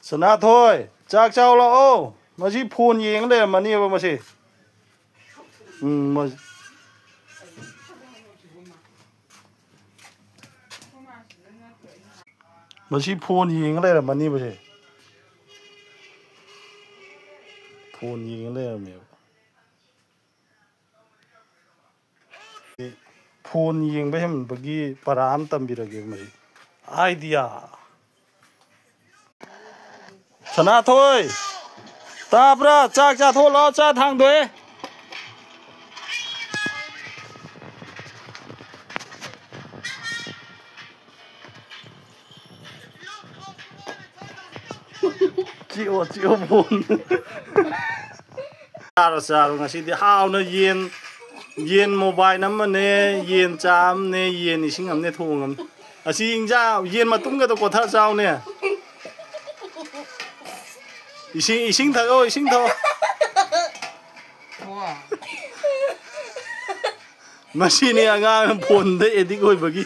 Sanathoi chak chao lo o masi phone yeng le mani ba masi masi phone yeng le mani ba si phone yeng le me phone yeng ba hem bagi param tambirage masi idea Sanathoi tabra chak cha tho lo cha thang doi Chio phone Saro ngasi di hao na yen mobile nama ne yen cham ne yen ising am ne thong am asi ingja yen matung ga to kotha chao ne ising tha o ising tho masi ni anga phone de edik hoi bagi